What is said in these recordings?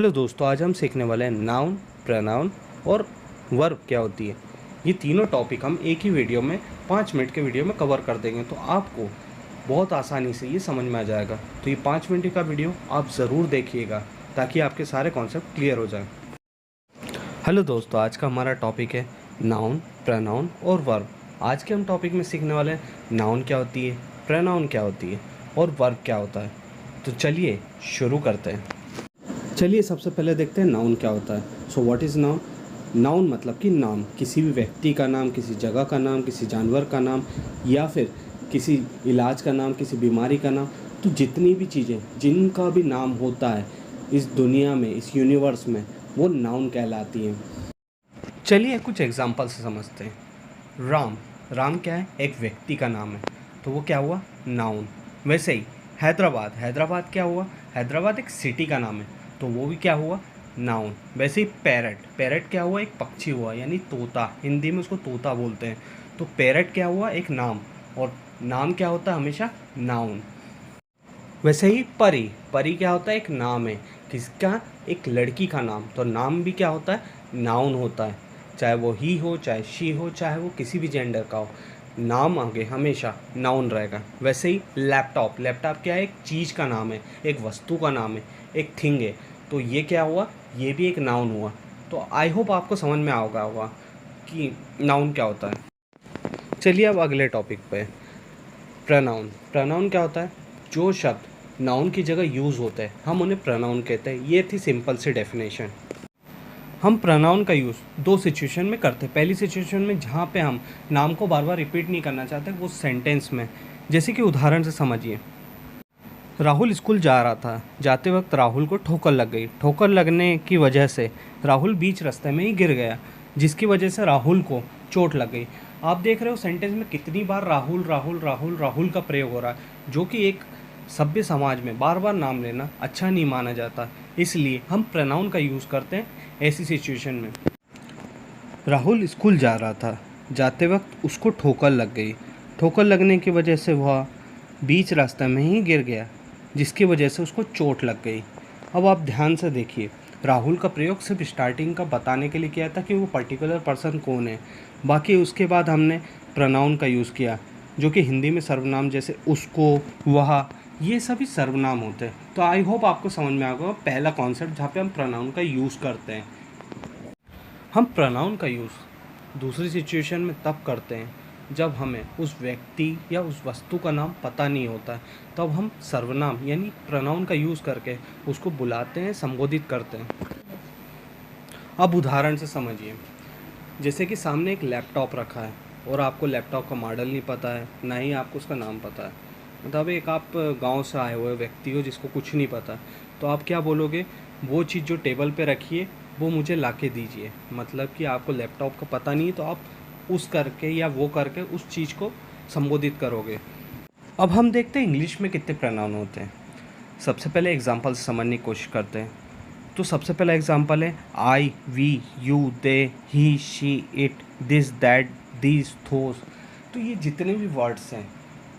Hello दोस्तों, आज हम सीखने वाले हैं नाउन, प्रोनाउन और वर्ब क्या होती है। ये तीनों टॉपिक हम एक ही वीडियो में 5 मिनट के वीडियो में कवर कर देंगे, तो आपको बहुत आसानी से ये समझ में आ जाएगा। तो ये 5 मिनट का वीडियो आप ज़रूर देखिएगा ताकि आपके सारे कॉन्सेप्ट क्लियर हो जाए। हेलो दोस्तों, आज का हमारा टॉपिक है नाउन, प्रोनाउन और वर्ब। आज के हम टॉपिक में सीखने वाले हैं नाउन क्या होती है, प्रोनाउन क्या होती है और वर्ब क्या होता है। तो चलिए शुरू करते हैं। चलिए सबसे पहले देखते हैं नाउन क्या होता है। So what is noun? Noun मतलब कि नाम, किसी भी व्यक्ति का नाम, किसी जगह का नाम, किसी जानवर का नाम या फिर किसी इलाज का नाम, किसी बीमारी का नाम। तो जितनी भी चीज़ें जिनका भी नाम होता है इस दुनिया में, इस यूनिवर्स में, वो नाउन कहलाती हैं। चलिए कुछ एग्जांपल से समझते हैं। राम, राम क्या है? एक व्यक्ति का नाम है, तो वो क्या हुआ? नाउन। वैसे ही हैदराबाद, हैदराबाद क्या हुआ? हैदराबाद एक सिटी का नाम है, तो वो भी क्या हुआ? नाउन। वैसे ही पैरट, पैरट क्या हुआ? एक पक्षी हुआ, यानी तोता, हिंदी में उसको तोता बोलते हैं। तो पैरट क्या हुआ? एक नाम, और नाम क्या होता है? हमेशा नाउन। वैसे ही परी, परी क्या होता है? एक नाम है, किसका? एक लड़की का नाम, तो नाम भी क्या होता है? नाउन होता है। चाहे वो ही हो, चाहे शी हो, चाहे वो किसी भी जेंडर का हो, नाम आगे हमेशा नाउन रहेगा। वैसे ही लैपटॉप, लैपटॉप क्या है? एक चीज़ का नाम है, एक वस्तु का नाम है, एक थिंग है, तो ये क्या हुआ? ये भी एक नाउन हुआ। तो आई होप आपको समझ में आ गया होगा कि नाउन क्या होता है। चलिए अब अगले टॉपिक पे, प्रोनाउन। प्रोनाउन क्या होता है? जो शब्द नाउन की जगह यूज़ होते हैं हम उन्हें प्रोनाउन कहते हैं। ये थी सिंपल सी डेफिनेशन। हम प्रोनाउन का यूज़ दो सिचुएशन में करते हैं। पहली सिचुएशन में जहाँ पे हम नाम को बार बार रिपीट नहीं करना चाहते, वो सेंटेंस में। जैसे कि उदाहरण से समझिए, राहुल स्कूल जा रहा था, जाते वक्त राहुल को ठोकर लग गई। ठोकर लगने की वजह से राहुल बीच रास्ते में ही गिर गया, जिसकी वजह से राहुल को चोट लग गई। आप देख रहे हो सेंटेंस में कितनी बार राहुल राहुल राहुल राहुल का प्रयोग हो रहा है, जो कि एक सभ्य समाज में बार बार नाम लेना अच्छा नहीं माना जाता। इसलिए हम प्रोनाउन का यूज़ करते हैं ऐसी सिचुएशन में। राहुल स्कूल जा रहा था, जाते वक्त उसको ठोकर लग गई। ठोकर लगने की वजह से वह बीच रास्ते में ही गिर गया, जिसकी वजह से उसको चोट लग गई। अब आप ध्यान से देखिए, राहुल का प्रयोग सिर्फ स्टार्टिंग का बताने के लिए किया था कि वो पर्टिकुलर पर्सन कौन है। बाकी उसके बाद हमने प्रोनाउन का यूज़ किया, जो कि हिंदी में सर्वनाम, जैसे उसको, वह, ये सभी सर्वनाम होते हैं। तो आई होप आपको समझ में आ गया पहला कॉन्सेप्ट जहाँ पे हम प्रोनाउन का यूज़ करते हैं। हम प्रोनाउन का यूज़ दूसरी सिचुएशन में तब करते हैं जब हमें उस व्यक्ति या उस वस्तु का नाम पता नहीं होता है, तब हम सर्वनाम यानी प्रोनाउन का यूज़ करके उसको बुलाते हैं, संबोधित करते हैं। अब उदाहरण से समझिए, जैसे कि सामने एक लैपटॉप रखा है और आपको लैपटॉप का मॉडल नहीं पता है, ना ही आपको उसका नाम पता है। मतलब एक आप गांव से आए हुए व्यक्ति हो जिसको कुछ नहीं पता, तो आप क्या बोलोगे? वो चीज़ जो टेबल पे रखी है वो मुझे ला के दीजिए। मतलब कि आपको लैपटॉप का पता नहीं है, तो आप उस करके या वो करके उस चीज़ को संबोधित करोगे। अब हम देखते हैं इंग्लिश में कितने प्रोनाउन होते हैं। सबसे पहले एग्जांपल से समझने की कोशिश करते हैं। तो सबसे पहला एग्जांपल है I, we, you, they, he, she, it, this, that, these, those. तो ये जितने भी वर्ड्स हैं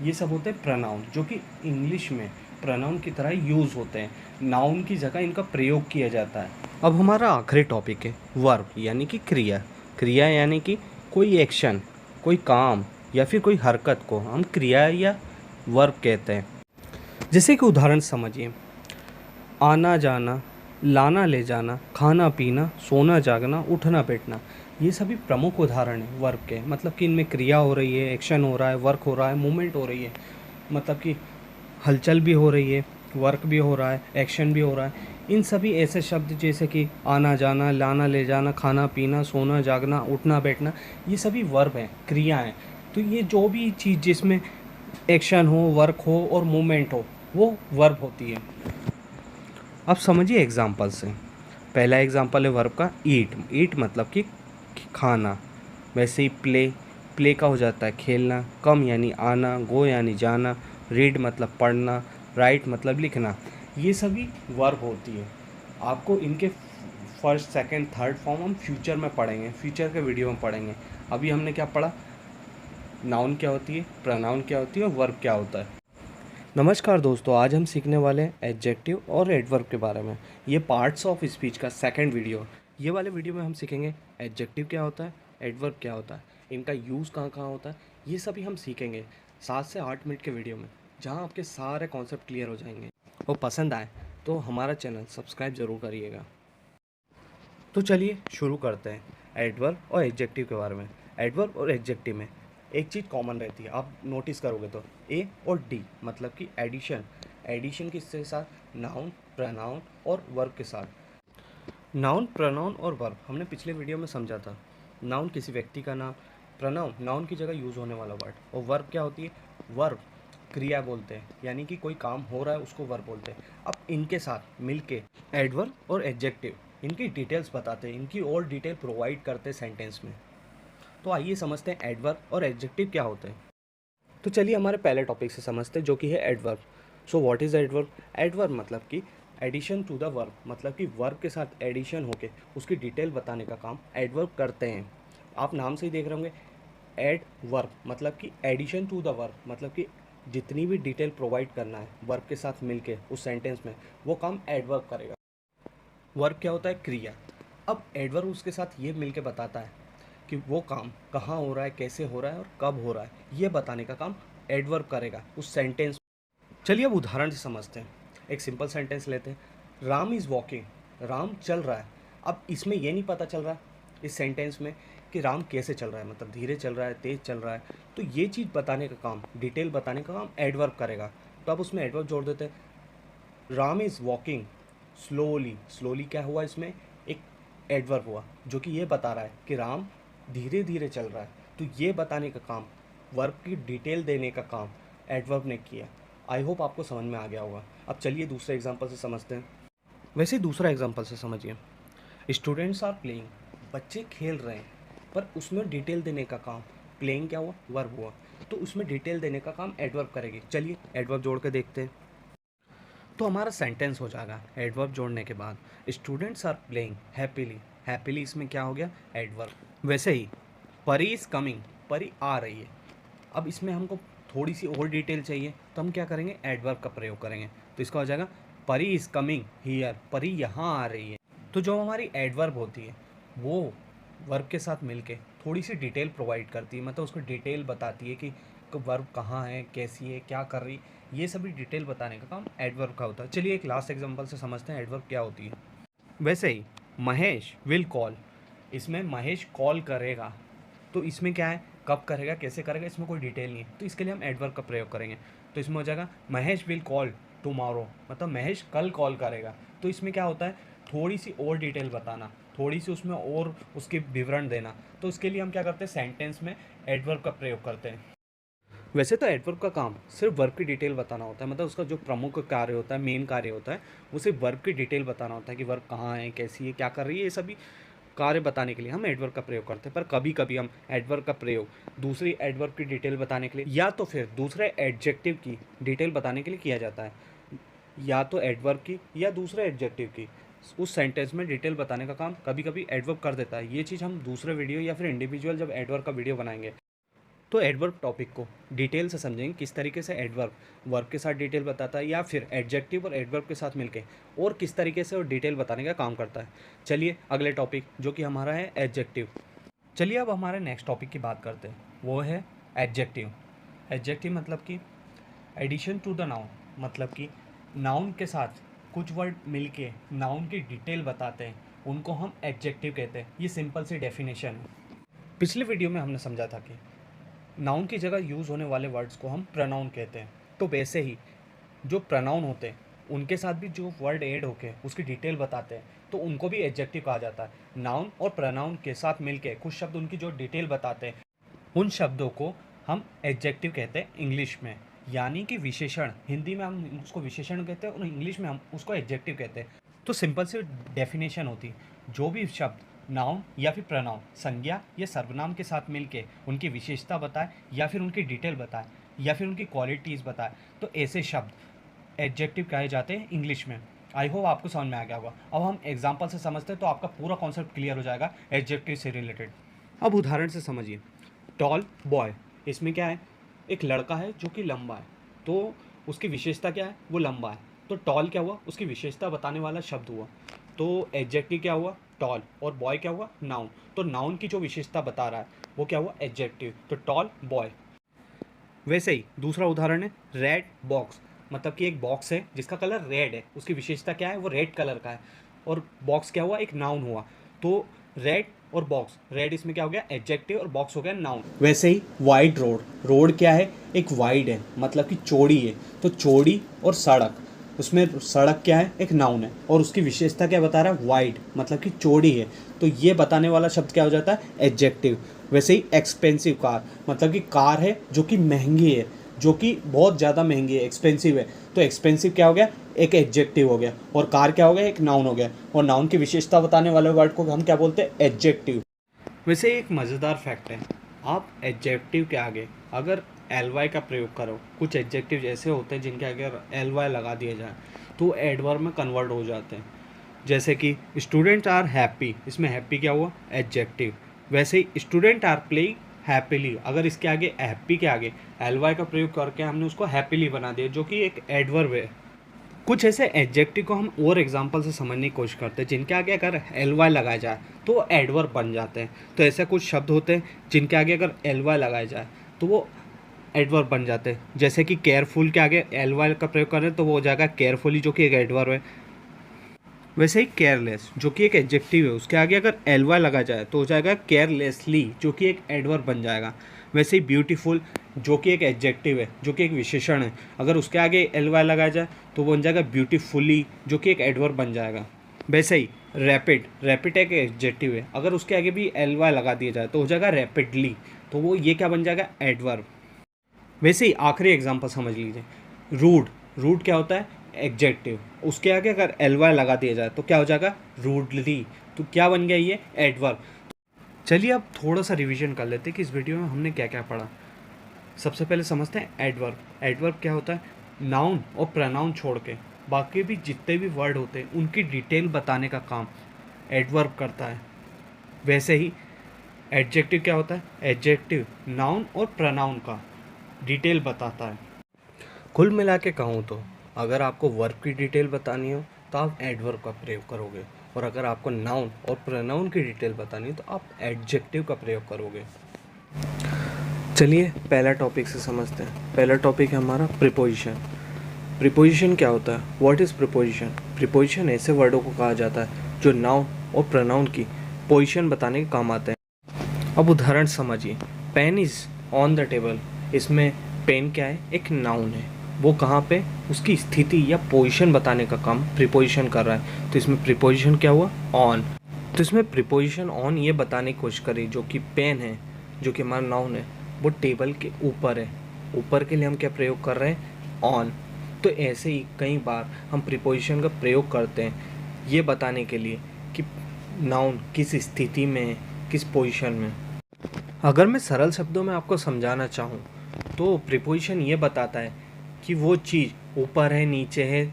ये सब होते हैं प्रोनाउन, जो कि इंग्लिश में प्रोनाउन की तरह यूज़ होते हैं। नाउन की जगह इनका प्रयोग किया जाता है। अब हमारा आखिरी टॉपिक है वर्ब, यानी कि क्रिया। क्रिया यानी कि कोई एक्शन, कोई काम या फिर कोई हरकत को हम क्रिया या वर्ब कहते हैं। जैसे कि उदाहरण समझिए, आना जाना, लाना ले जाना, खाना पीना, सोना जागना, उठना बैठना, ये सभी प्रमुख उदाहरण हैं वर्ब के। मतलब कि इनमें क्रिया हो रही है, एक्शन हो रहा है, वर्क हो रहा है, मूवमेंट हो रही है। मतलब कि हलचल भी हो रही है, वर्क भी हो रहा है, एक्शन भी हो रहा है। इन सभी ऐसे शब्द जैसे कि आना जाना, लाना ले जाना, खाना पीना, सोना जागना, उठना बैठना, ये सभी वर्ब हैं, क्रिया हैं। तो ये जो भी चीज़ जिसमें एक्शन हो, वर्क हो और मूवमेंट हो, वो वर्ब होती है। अब समझिए एग्जाम्पल से। पहला एग्जाम्पल है वर्ब का ईट। ईट मतलब कि खाना। वैसे ही प्ले, प्ले का हो जाता है खेलना। कम यानी आना, गो यानी जाना, रीड मतलब पढ़ना, राइट मतलब लिखना। ये सभी वर्ब होती है। आपको इनके फर्स्ट, सेकंड, थर्ड फॉर्म हम फ्यूचर में पढ़ेंगे, फ्यूचर के वीडियो में पढ़ेंगे। अभी हमने क्या पढ़ा? नाउन क्या होती है, प्रोनाउन क्या होती है और वर्ब क्या होता है। नमस्कार दोस्तों, आज हम सीखने वाले हैं एडजेक्टिव और एडवर्ब के बारे में। ये पार्ट्स ऑफ स्पीच का सेकंड वीडियो। ये वाले वीडियो में हम सीखेंगे एडजेक्टिव क्या होता है, एडवर्ब क्या होता है, इनका यूज़ कहाँ कहाँ होता है, ये सभी हम सीखेंगे 7 से 8 मिनट के वीडियो में, जहाँ आपके सारे कॉन्सेप्ट क्लियर हो जाएंगे। और पसंद आए तो हमारा चैनल सब्सक्राइब ज़रूर करिएगा। तो चलिए शुरू करते हैं एडवर्ब और एडजेक्टिव के बारे में। एडवर्ब और एडजेक्टिव में एक चीज़ कॉमन रहती है, आप नोटिस करोगे तो ए और डी, मतलब कि एडिशन। एडिशन किसके साथ? नाउन, प्रनाउन और वर्ब के साथ। नाउन, प्रनाउन और वर्ब हमने पिछले वीडियो में समझा था। नाउन किसी व्यक्ति का नाम, प्रनाउन नाउन की जगह यूज़ होने वाला वर्ड, और वर्ब क्या होती है? वर्ब क्रिया बोलते हैं, यानी कि कोई काम हो रहा है उसको वर्ब बोलते हैं। अब इनके साथ मिलके एडवर्ब और एडजेक्टिव इनकी डिटेल्स बताते हैं, इनकी और डिटेल प्रोवाइड करते हैं सेंटेंस में। तो आइए समझते हैं एडवर्ब और एडजेक्टिव क्या होते हैं। तो चलिए हमारे पहले टॉपिक से समझते हैं, जो कि है adverb. So what is adverb? Adverb मतलब कि एडिशन टू द वर्ब, मतलब कि वर्ब के साथ एडिशन होके उसकी डिटेल बताने का काम एडवर्ब करते हैं। आप नाम से ही देख रहे होंगे, एडवर्ब मतलब कि एडिशन टू द वर्ब, मतलब कि जितनी भी डिटेल प्रोवाइड करना है वर्ब के साथ मिलके उस सेंटेंस में, वो काम एडवर्ब करेगा। वर्ब क्या होता है? क्रिया। अब एडवर्ब उसके साथ ये मिलके बताता है कि वो काम कहाँ हो रहा है, कैसे हो रहा है और कब हो रहा है, ये बताने का काम एडवर्ब करेगा उस सेंटेंस। चलिए अब उदाहरण से समझते हैं। एक सिंपल सेंटेंस लेते हैं, राम इज़ वॉकिंग, राम चल रहा है। अब इसमें ये नहीं पता चल रहा इस सेंटेंस में कि राम कैसे चल रहा है, मतलब धीरे चल रहा है, तेज़ चल रहा है। तो ये चीज़ बताने का काम, डिटेल बताने का काम एडवर्ब करेगा। तो अब उसमें एडवर्ब जोड़ देते हैं, Ram is walking slowly. Slowly क्या हुआ इसमें? एक एडवर्ब हुआ जो कि ये बता रहा है कि राम धीरे धीरे चल रहा है। तो ये बताने का काम, वर्ब की डिटेल देने का काम एडवर्ब ने किया। आई होप आपको समझ में आ गया होगा। अब चलिए दूसरे एग्जांपल से समझते हैं। वैसे दूसरा एग्जांपल से समझिए, स्टूडेंट्स आर प्लेइंग, बच्चे खेल रहे हैं, पर उसमें डिटेल देने का काम, प्लेइंग क्या हुआ? वर्ब हुआ, तो उसमें डिटेल देने का काम एडवर्ब करेगी। चलिए एडवर्ब जोड़ के देखते हैं। तो हमारा सेंटेंस हो जाएगा एडवर्ब जोड़ने के बाद, students are playing happily. Happily इसमें क्या हो गया? एडवर्ब। वैसे ही परी इज़ कमिंग, परी आ रही है। अब इसमें हमको थोड़ी सी और डिटेल चाहिए, तो हम क्या करेंगे? एडवर्ब का प्रयोग करेंगे। तो इसका हो जाएगा परी इज़ कमिंग हियर, परी यहाँ आ रही है। तो जो हमारी एडवर्ब होती है वो वर्ब के साथ मिलके थोड़ी सी डिटेल प्रोवाइड करती है, मतलब उसको डिटेल बताती है कि वर्ब कहाँ है, कैसी है, क्या कर रही है। ये सभी डिटेल बताने का काम एडवर्ब का होता है। चलिए एक लास्ट एग्जांपल से समझते हैं एडवर्ब क्या होती है। वैसे ही महेश विल कॉल, इसमें महेश कॉल करेगा। तो इसमें क्या है? कब करेगा, कैसे करेगा, इसमें कोई डिटेल नहीं है। तो इसके लिए हम एडवर्ब का प्रयोग करेंगे। तो इसमें हो जाएगा महेश विल कॉल टुमारो, मतलब महेश कल कॉल करेगा। तो इसमें क्या होता है? थोड़ी सी और डिटेल बताना, थोड़ी सी उसमें और उसके विवरण देना। तो उसके लिए हम क्या करते हैं? सेंटेंस में एडवर्ब का प्रयोग करते हैं। वैसे तो एडवर्ब का काम सिर्फ वर्ब की डिटेल बताना होता है, मतलब उसका जो प्रमुख कार्य होता है, मेन कार्य होता है, वो सिर्फ वर्ब की डिटेल बताना होता है कि वर्ब कहाँ है, कैसी है, क्या कर रही है। ये सभी कार्य बताने के लिए हम एडवर्ब का प्रयोग करते हैं। पर कभी कभी हम एडवर्ब का प्रयोग दूसरी एडवर्ब की डिटेल बताने के लिए या तो फिर दूसरे एडजेक्टिव की डिटेल बताने के लिए किया जाता है, या तो एडवर्ब की या दूसरे एडजेक्टिव की उस सेंटेंस में डिटेल बताने का काम कभी कभी एडवर्ब कर देता है। ये चीज़ हम दूसरे वीडियो या फिर इंडिविजुअल जब एडवर्ब का वीडियो बनाएंगे तो एडवर्ब टॉपिक को डिटेल से समझेंगे, किस तरीके से एडवर्ब वर्ब के साथ डिटेल बताता है, या फिर एडजेक्टिव और एडवर्ब के साथ मिलके और किस तरीके से वो डिटेल बताने का काम करता है। चलिए अगले टॉपिक, जो कि हमारा है एडजेक्टिव। चलिए अब हमारे नेक्स्ट टॉपिक की बात करते हैं, वो है एडजेक्टिव। एडजेक्टिव मतलब कि एडिशन टू द नाउन, मतलब कि नाउन के साथ कुछ वर्ड मिलके नाउन की डिटेल बताते हैं, उनको हम एडजेक्टिव कहते हैं। ये सिंपल सी डेफिनेशन है। पिछले वीडियो में हमने समझा था कि नाउन की जगह यूज़ होने वाले वर्ड्स को हम प्रनाउन कहते हैं। तो वैसे ही जो प्रनाउन होते हैं उनके साथ भी जो वर्ड ऐड होके उसकी डिटेल बताते हैं, तो उनको भी एडजेक्टिव कहा जाता है। नाउन और प्रनाउन के साथ मिलके कुछ शब्द उनकी जो डिटेल बताते हैं, उन शब्दों को हम एडजेक्टिव कहते हैं इंग्लिश में, यानी कि विशेषण। हिंदी में हम उसको विशेषण कहते हैं और इंग्लिश में हम उसको एडजेक्टिव कहते हैं। तो सिंपल सी डेफिनेशन होती है, जो भी शब्द नाउन या फिर प्रनाउन संज्ञा या सर्वनाम के साथ मिलके उनकी विशेषता बताए, या फिर उनकी डिटेल बताए, या फिर उनकी क्वालिटीज़ बताए, तो ऐसे शब्द एडजेक्टिव कहे जाते हैं इंग्लिश में। आई होप आपको समझ में आ गया होगा। अब हम एग्जाम्पल से समझते हैं तो आपका पूरा कॉन्सेप्ट क्लियर हो जाएगा एडजेक्टिव से रिलेटेड। अब उदाहरण से समझिए, टॉल बॉय, इसमें क्या है? एक लड़का है जो कि लंबा है। तो उसकी विशेषता क्या है, वो लंबा है। तो टॉल क्या हुआ, उसकी विशेषता बताने वाला शब्द हुआ। तो एडजेक्टिव क्या हुआ, टॉल, और बॉय क्या हुआ, नाउन। तो नाउन की जो विशेषता बता रहा है वो क्या हुआ, एडजेक्टिव, तो टॉल बॉय। वैसे ही दूसरा उदाहरण है रेड बॉक्स, मतलब कि एक बॉक्स है जिसका कलर रेड है, उसकी विशेषता क्या है, वो रेड कलर का है, और बॉक्स क्या हुआ, एक नाउन हुआ। तो रेड और बॉक्स, रेड इसमें क्या हो गया, एडजेक्टिव, और बॉक्स हो गया नाउन। वैसे ही वाइड रोड, रोड क्या है, एक वाइड है, मतलब कि चौड़ी है। तो चौड़ी और सड़क, उसमें सड़क क्या है, एक नाउन है, और उसकी विशेषता क्या बता रहा है, वाइड, मतलब कि चौड़ी है। तो ये बताने वाला शब्द क्या हो जाता है, एडजेक्टिव। वैसे ही एक्सपेंसिव कार, मतलब कि कार है जो कि महंगी है, जो कि बहुत ज़्यादा महंगी है, एक्सपेंसिव है। तो एक्सपेंसिव क्या हो गया, एक एडजेक्टिव हो गया, और कार क्या हो गया, एक नाउन हो गया, और नाउन की विशेषता बताने वाले वर्ड को हम क्या बोलते हैं, एडजेक्टिव। वैसे एक मज़ेदार फैक्ट है, आप एडजेक्टिव के आगे अगर एल वाई का प्रयोग करो, कुछ एडजेक्टिव ऐसे होते हैं जिनके आगे अगर एल वाई लगा दिया जाए तो एडवर्ब में कन्वर्ट हो जाते हैं। जैसे कि स्टूडेंट्स आर हैप्पी, इसमें हैप्पी क्या हुआ, एडजेक्टिव। वैसे ही स्टूडेंट आर प्लेइंग हैप्पीली, अगर इसके आगे हैप्पी के आगे एल वाई का प्रयोग करके हमने उसको हैप्पीली बना दिया, जो कि एक एडवर्ब है। कुछ ऐसे एडजेक्टिव को हम और एग्जांपल से समझने की कोशिश करते हैं जिनके आगे अगर एल वाई लगाया जाए तो एडवर्ब बन जाते हैं। तो ऐसे कुछ शब्द होते हैं जिनके आगे अगर एल वाई लगाया जाए तो वो एडवर्ब बन जाते हैं। जैसे कि केयरफुल के आगे एल वाई का प्रयोग करें तो वो हो जाएगा केयरफुली, जो कि एक एडवर्ब है। वैसे ही केयरलेस, जो कि एक एडजेक्टिव है, उसके आगे अगर एल वाई लगा जाए तो हो जाएगा केयरलेसली, जो कि एक एडवर्ब बन जाएगा। वैसे ही ब्यूटीफुल, जो कि एक एडजेक्टिव है, जो कि एक विशेषण है, अगर उसके आगे एल वाई लगाया जाए तो बन जाएगा ब्यूटीफुली, जो कि एक एडवर्ब बन जाएगा। वैसे ही रैपिड, रैपिड एक एडजेक्टिव है, अगर उसके आगे भी एल वाई लगा दिया जाए तो हो जाएगा रैपिडली, तो वो ये क्या बन जाएगा, एडवर्ब। वैसे ही आखिरी एग्जांपल समझ लीजिए, रूड, रूड क्या होता है, एडजेक्टिव, उसके आगे अगर एल वाई लगा दिया जाए तो क्या हो जाएगा, रूडली, तो क्या बन गया, ये एडवर्ब। चलिए अब थोड़ा सा रिवीजन कर लेते हैं कि इस वीडियो में हमने क्या क्या पढ़ा। सबसे पहले समझते हैं एडवर्ब। एडवर्ब क्या होता है, नाउन और प्रोनाउन छोड़ के बाकी भी जितने भी वर्ड होते हैं उनकी डिटेल बताने का काम एडवर्ब करता है। वैसे ही एडजेक्टिव क्या होता है, एडजेक्टिव नाउन और प्रोनाउन का डिटेल बताता है। कुल मिला के कहूँ तो अगर आपको वर्ब की डिटेल बतानी हो तो आप एडवर्ब का प्रयोग करोगे, और अगर आपको नाउन और प्रोनाउन की डिटेल बतानी हो तो आप एडजेक्टिव का प्रयोग करोगे। चलिए पहला टॉपिक से समझते हैं। पहला टॉपिक है हमारा प्रीपोजिशन। प्रीपोजिशन क्या होता है, व्हाट इज़ प्रीपोजिशन। प्रीपोजिशन ऐसे वर्डों को कहा जाता है जो नाउन और प्रोनाउन की पोजीशन बताने के काम आते हैं। अब उदाहरण समझिए, pen is on the table, इसमें पेन क्या है, एक नाउन है, वो कहाँ पे, उसकी स्थिति या पोजीशन बताने का काम प्रीपोजिशन कर रहा है। तो इसमें प्रीपोजिशन क्या हुआ, ऑन। तो इसमें प्रीपोजिशन ऑन ये बताने की कोशिश करी जो कि पेन है, जो कि हमारा नाउन है, वो टेबल के ऊपर है। ऊपर के लिए हम क्या प्रयोग कर रहे हैं, ऑन। तो ऐसे ही कई बार हम प्रीपोजिशन का प्रयोग करते हैं ये बताने के लिए कि नाउन किस स्थिति में है, किस पोजीशन में। अगर मैं सरल शब्दों में आपको समझाना चाहूँ तो प्रीपोजिशन ये बताता है कि वो चीज़ ऊपर है, नीचे है,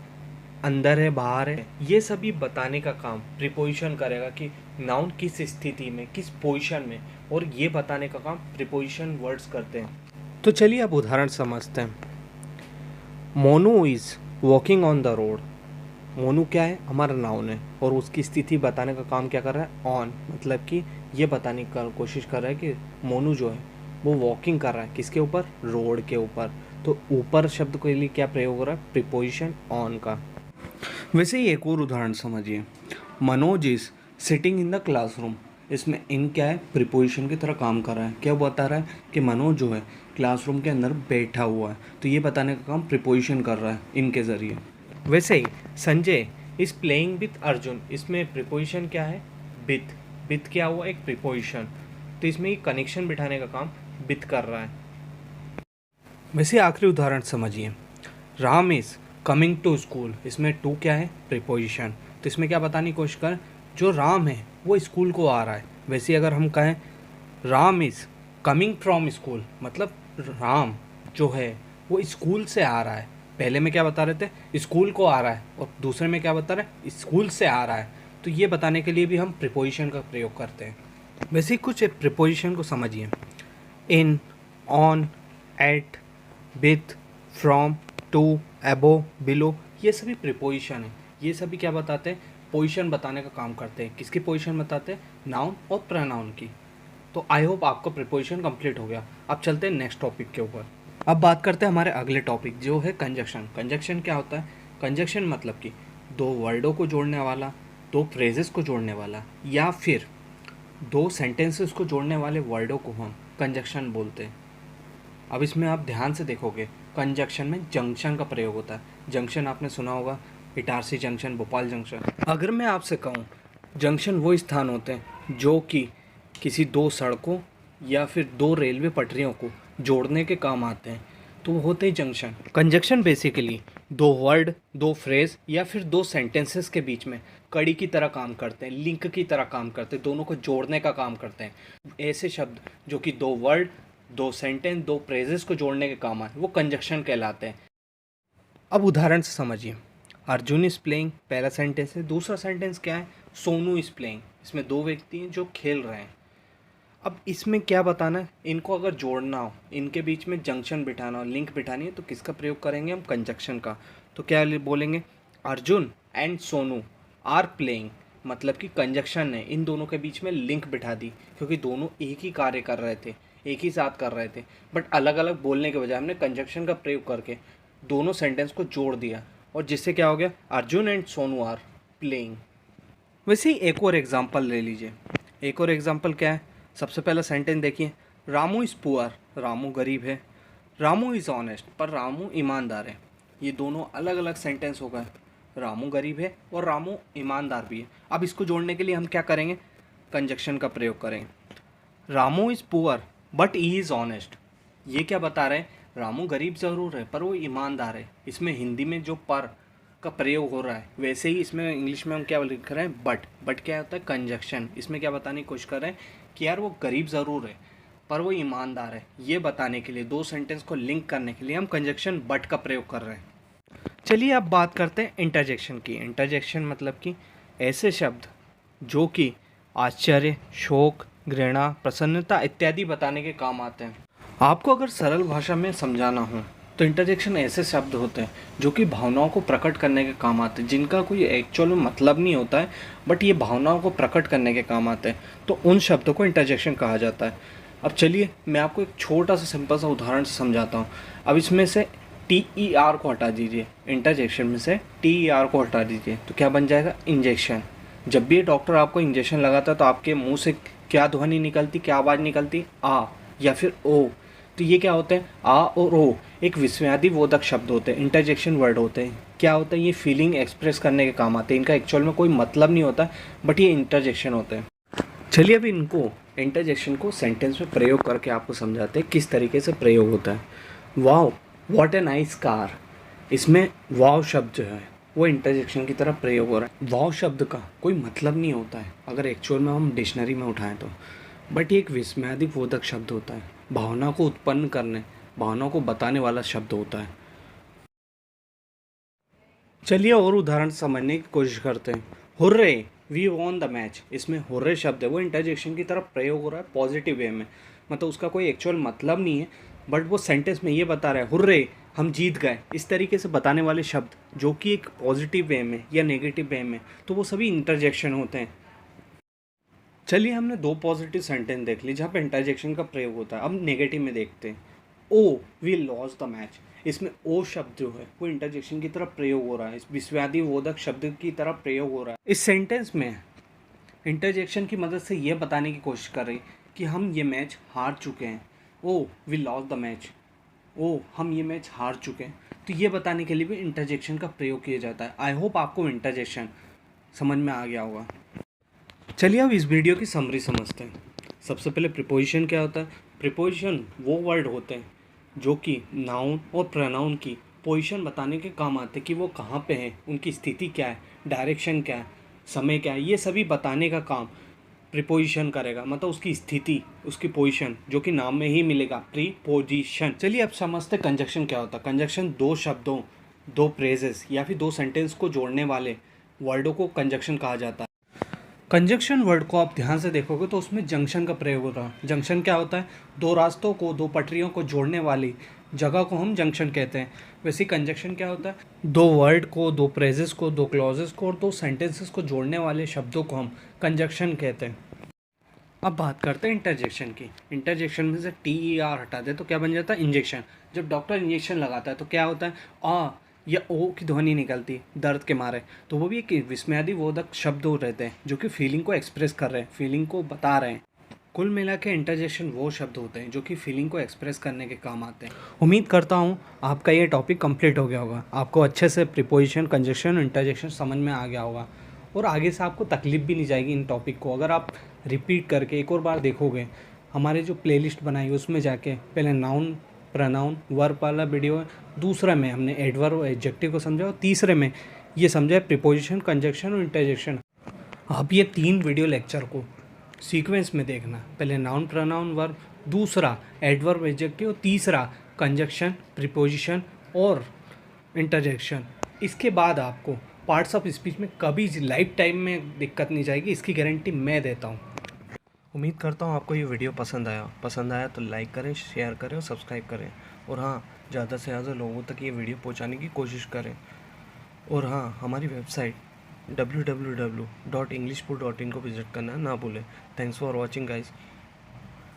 अंदर है, बाहर है, ये सभी बताने का काम प्रीपोजिशन करेगा कि नाउन किस स्थिति में, किस पोजीशन में, और ये बताने का काम प्रीपोजिशन वर्ड्स करते हैं। तो चलिए अब उदाहरण समझते हैं। Monu is walking on the road. Monu क्या है, हमारा नाउन है, और उसकी स्थिति बताने का काम क्या कर रहा है, ऑन, मतलब कि ये बताने की कोशिश कर रहा है कि मोनू जो है वो वॉकिंग कर रहा है, किसके ऊपर, रोड के ऊपर। तो ऊपर शब्द के लिए क्या प्रयोग हो रहा है, प्रीपोजिशन ऑन का। वैसे ही एक और उदाहरण समझिए, Manoj is sitting in the classroom. इसमें इन क्या है, प्रीपोजिशन की तरह काम कर रहा है, क्या बता रहा है कि मनोज जो है क्लासरूम के अंदर बैठा हुआ है। तो ये बताने का काम प्रीपोजिशन कर रहा है इनके ज़रिए। वैसे ही Sanjay is playing with Arjun, इसमें प्रीपोजिशन क्या है, विथ। विथ क्या हुआ, एक प्रीपोजिशन, तो इसमें कनेक्शन बिठाने का काम विथ कर रहा है। वैसे आखिरी उदाहरण समझिए, Ram is coming to school. इसमें टू क्या है, प्रीपोजिशन। तो इसमें क्या बताने की कोशिश करें, जो राम है वो स्कूल को आ रहा है। वैसे अगर हम कहें Ram is coming from school, मतलब राम जो है वो स्कूल से आ रहा है। पहले में क्या बता रहे थे, स्कूल को आ रहा है, और दूसरे में क्या बता रहे हैं, स्कूल से आ रहा है। तो ये बताने के लिए भी हम प्रीपोजिशन का प्रयोग करते हैं। वैसे ही कुछ प्रीपोजिशन को समझिए, in, on, at, with, from, to, above, below, ये सभी प्रीपोजिशन है। ये सभी क्या बताते हैं? पोजीशन बताने का काम करते हैं। किसकी पोजीशन बताते हैं? नाउन और प्रोनाउन की। तो आई होप आपका प्रीपोजिशन कंप्लीट हो गया। अब चलते हैं नेक्स्ट टॉपिक के ऊपर। अब बात करते हैं हमारे अगले टॉपिक जो है कंजक्शन। कंजक्शन क्या होता है? कंजक्शन मतलब कि दो वर्डों को जोड़ने वाला, दो फ्रेजेस को जोड़ने वाला, या फिर दो सेंटेंसेस को जोड़ने वाले वर्डों को हम कंजक्शन बोलते हैं। अब इसमें आप ध्यान से देखोगे, कंजक्शन में जंक्शन का प्रयोग होता है। जंक्शन आपने सुना होगा, इटारसी जंक्शन, भोपाल जंक्शन। अगर मैं आपसे कहूँ, जंक्शन वो स्थान होते हैं जो कि किसी दो सड़कों या फिर दो रेलवे पटरियों को जोड़ने के काम आते हैं, तो वो होते हैं जंक्शन। कंजक्शन बेसिकली दो वर्ड, दो फ्रेज या फिर दो सेंटेंसेस के बीच में कड़ी की तरह काम करते हैं, लिंक की तरह काम करते हैं, दोनों को जोड़ने का काम करते हैं। ऐसे शब्द जो कि दो वर्ड, दो सेंटेंस, दो फ्रेजेस को जोड़ने के काम आए, वो कंजक्शन कहलाते हैं। अब उदाहरण से समझिए, अर्जुन इज प्लेइंग पहला सेंटेंस है। दूसरा सेंटेंस क्या है? Sonu is playing. इसमें दो व्यक्ति हैं जो खेल रहे हैं। अब इसमें क्या बताना है? इनको अगर जोड़ना हो, इनके बीच में जंक्शन बिठाना हो, लिंक बिठानी है, तो किसका प्रयोग करेंगे हम? कंजक्शन का। तो क्या बोलेंगे? Arjun and Sonu are playing, मतलब कि कंजक्शन ने इन दोनों के बीच में लिंक बिठा दी, क्योंकि दोनों एक ही कार्य कर रहे थे, एक ही साथ कर रहे थे, बट अलग अलग बोलने के बजाय हमने कंजक्शन का प्रयोग करके दोनों सेंटेंस को जोड़ दिया, और जिससे क्या हो गया? Arjun and Sonu are playing. वैसे ही एक और एग्जाम्पल ले लीजिए। एक और एग्जाम्पल क्या है? सबसे पहला सेंटेंस देखिए, रामू इज़ पुअर, रामू गरीब है। रामू इज़ ऑनेस्ट, पर रामू ईमानदार है। ये दोनों अलग अलग सेंटेंस हो गए। रामू गरीब है और रामू ईमानदार भी है। अब इसको जोड़ने के लिए हम क्या करेंगे? कंजक्शन का प्रयोग करेंगे। Ramu is poor but he is honest. ये क्या बता रहे हैं? रामू गरीब ज़रूर है पर वो ईमानदार है। इसमें हिंदी में जो पर का प्रयोग हो रहा है, वैसे ही इसमें इंग्लिश में हम क्या लिख रहे हैं? बट क्या होता है? कंजक्शन। इसमें क्या बताने की कोशिश कर रहे हैं कि यार वो गरीब ज़रूर है पर वो ईमानदार है। ये बताने के लिए, दो सेंटेंस को लिंक करने के लिए हम कंजक्शन बट का प्रयोग कर रहे हैं। चलिए अब बात करते हैं इंटरजेक्शन की। इंटरजेक्शन मतलब कि ऐसे शब्द जो कि आश्चर्य, शोक, घृणा, प्रसन्नता इत्यादि बताने के काम आते हैं। आपको अगर सरल भाषा में समझाना हो तो इंटरजेक्शन ऐसे शब्द होते हैं जो कि भावनाओं को प्रकट करने के काम आते हैं, जिनका कोई एक्चुअल में मतलब नहीं होता है, बट ये भावनाओं को प्रकट करने के काम आते हैं, तो उन शब्दों को इंटरजेक्शन कहा जाता है। अब चलिए मैं आपको एक छोटा सा सिंपल सा उदाहरण से समझाता हूँ। अब इसमें से TER को हटा दीजिए, इंटरजेक्शन में से TER को हटा दीजिए, तो क्या बन जाएगा? इंजेक्शन। जब भी डॉक्टर आपको इंजेक्शन लगाता है तो आपके मुंह से क्या ध्वनि निकलती, क्या आवाज़ निकलती? आ या फिर ओ। तो ये क्या होते हैं? आ और ओ एक विस्मयादिबोधक शब्द होते हैं, इंटरजेक्शन वर्ड होते हैं। क्या होता है? ये फीलिंग एक्सप्रेस करने के काम आते हैं। इनका एक्चुअल में कोई मतलब नहीं होता, बट ये इंटरजेक्शन होते हैं। चलिए अब इनको, इंटरजेक्शन को सेंटेंस में प्रयोग करके आपको समझाते हैं किस तरीके से प्रयोग होता है। Wow what a nice car. इसमें वाव शब्द जो है वो इंटरजेक्शन की तरह प्रयोग हो रहा है। वाव शब्द का कोई मतलब नहीं होता है अगर एक्चुअल में हम डिक्शनरी में उठाएं तो, बट ये एक विस्मयादिबोधक शब्द होता है, भावना को उत्पन्न करने, भावनाओं को बताने वाला शब्द होता है। चलिए और उदाहरण समझने की कोशिश करते हैं। Hurray we won the match. इसमें हुर्रे शब्द है वो इंटरजेक्शन की तरफ प्रयोग हो रहा है पॉजिटिव वे में, मतलब उसका कोई एक्चुअल मतलब नहीं है, बट वो सेंटेंस में ये बता रहा है हुर्रे हम जीत गए। इस तरीके से बताने वाले शब्द जो कि एक पॉजिटिव वे में या नेगेटिव वे में, तो वो सभी इंटरजेक्शन होते हैं। चलिए हमने दो पॉजिटिव सेंटेंस देख ली जहाँ पे इंटरजेक्शन का प्रयोग होता है। अब नेगेटिव में देखते हैं। Oh we loss the match. इसमें ओ शब्द जो है वो इंटरजेक्शन की तरफ प्रयोग हो रहा है, इस विस्मयादिबोधक शब्द की तरफ प्रयोग हो रहा है। इस सेंटेंस में इंटरजेक्शन की मदद से ये बताने की कोशिश कर रही है कि हम ये मैच हार चुके हैं। Oh we loss the match, oh हम ये मैच हार चुके हैं। तो ये बताने के लिए भी इंटरजेक्शन का प्रयोग किया जाता है। आई होप आपको इंटरजेक्शन समझ में आ गया होगा। चलिए अब इस वीडियो की समरी समझते हैं। सबसे पहले प्रीपोजिशन क्या होता है? प्रीपोजिशन वो वर्ड होते हैं जो कि नाउन और प्रोनाउन की पोजीशन बताने के काम आते हैं कि वो कहाँ पे हैं, उनकी स्थिति क्या है, डायरेक्शन क्या है, समय क्या है, ये सभी बताने का काम प्रीपोजिशन करेगा, मतलब उसकी स्थिति, उसकी पोजीशन, जो कि नाम में ही मिलेगा, प्रीपोजिशन। चलिए अब समझते कंजक्शन क्या होता है। कंजक्शन दो शब्दों, दो फ्रेजेस या फिर दो सेंटेंस को जोड़ने वाले वर्डों को कंजक्शन कहा जाता है। कंजक्शन वर्ड को आप ध्यान से देखोगे तो उसमें जंक्शन का प्रयोग होता है। जंक्शन क्या होता है? दो रास्तों को, दो पटरियों को जोड़ने वाली जगह को हम जंक्शन कहते हैं। वैसे कंजक्शन क्या होता है, दो वर्ड को, दो फ्रेजेस को, दो क्लॉजेस को और दो सेंटेंसेस को जोड़ने वाले शब्दों को हम कंजक्शन कहते हैं। अब बात करते हैं इंटरजेक्शन की। इंटरजेक्शन में से टी ई आर हटा दे तो क्या बन जाता है, इंजेक्शन। जब डॉक्टर इंजेक्शन लगाता है तो क्या होता है, आ या ओ की ध्वनि निकलती दर्द के मारे, तो वो भी एक विस्मयादिबोधक शब्द हो रहते हैं जो कि फीलिंग को एक्सप्रेस कर रहे हैं, फीलिंग को बता रहे हैं। कुल मिला के इंटरजेक्शन वो शब्द होते हैं जो कि फीलिंग को एक्सप्रेस करने के काम आते हैं। उम्मीद करता हूँ आपका ये टॉपिक कंप्लीट हो गया होगा, आपको अच्छे से प्रीपोजिशन, कंजक्शन और इंटरजेक्शन समझ में आ गया होगा और आगे से आपको तकलीफ भी नहीं जाएगी इन टॉपिक को। अगर आप रिपीट करके एक और बार देखोगे, हमारे जो प्लेलिस्ट बनाई उसमें जाके पहले नाउन, प्रोनाउन, वर्ब वाला वीडियो है, दूसरा में हमने एडवर्ब, एडजेक्टिव को समझा और तीसरे में ये समझा है प्रीपोजिशन, कंजक्शन और इंटरजेक्शन। आप ये 3 वीडियो लेक्चर को सीक्वेंस में देखना, पहले नाउन, प्रोनाउन, वर्ब, दूसरा एडवर्ब, एडजेक्टिव, तीसरा कंजक्शन, प्रीपोजिशन और इंटरजेक्शन। इसके बाद आपको पार्ट्स ऑफ स्पीच में कभी लाइफ टाइम में दिक्कत नहीं जाएगी, इसकी गारंटी मैं देता हूँ। उम्मीद करता हूँ आपको ये वीडियो पसंद आया तो लाइक करें, शेयर करें और सब्सक्राइब करें। और हाँ, ज़्यादा से ज़्यादा लोगों तक ये वीडियो पहुँचाने की कोशिश करें। और हाँ, हमारी वेबसाइट www.englishpur.in को विज़िट करना ना भूलें। Thanks for watching guys.